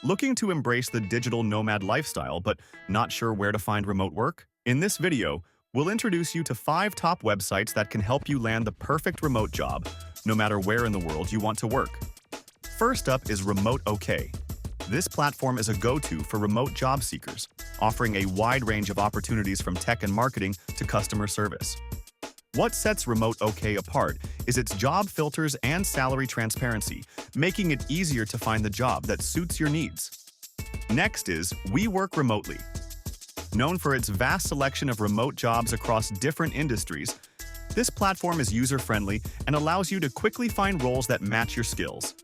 Looking to embrace the digital nomad lifestyle but not sure where to find remote work? In this video, we'll introduce you to 5 top websites that can help you land the perfect remote job, no matter where in the world you want to work. First up is Remote OK. This platform is a go-to for remote job seekers, offering a wide range of opportunities from tech and marketing to customer service. What sets Remote OK apart is its job filters and salary transparency, making it easier to find the job that suits your needs. Next is We Work Remotely. Known for its vast selection of remote jobs across different industries, this platform is user-friendly and allows you to quickly find roles that match your skills.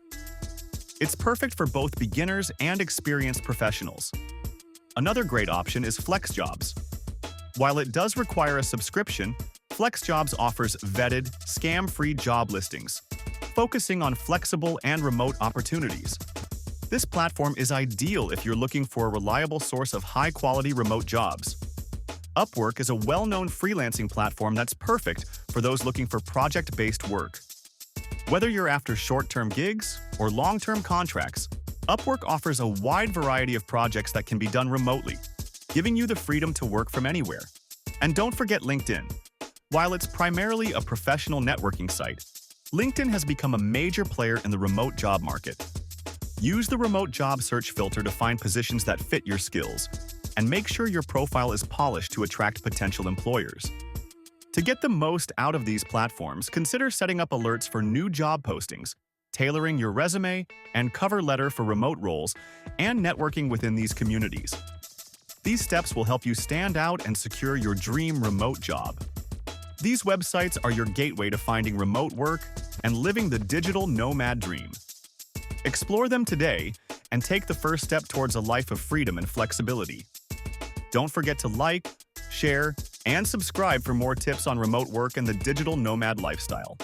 It's perfect for both beginners and experienced professionals. Another great option is FlexJobs. While it does require a subscription, FlexJobs offers vetted, scam-free job listings, focusing on flexible and remote opportunities. This platform is ideal if you're looking for a reliable source of high-quality remote jobs. Upwork is a well-known freelancing platform that's perfect for those looking for project-based work. Whether you're after short-term gigs or long-term contracts, Upwork offers a wide variety of projects that can be done remotely, giving you the freedom to work from anywhere. And don't forget LinkedIn. While it's primarily a professional networking site, LinkedIn has become a major player in the remote job market. Use the remote job search filter to find positions that fit your skills, and make sure your profile is polished to attract potential employers. To get the most out of these platforms, consider setting up alerts for new job postings, tailoring your resume and cover letter for remote roles, and networking within these communities. These steps will help you stand out and secure your dream remote job. These websites are your gateway to finding remote work and living the digital nomad dream. Explore them today and take the first step towards a life of freedom and flexibility. Don't forget to like, share, and subscribe for more tips on remote work and the digital nomad lifestyle.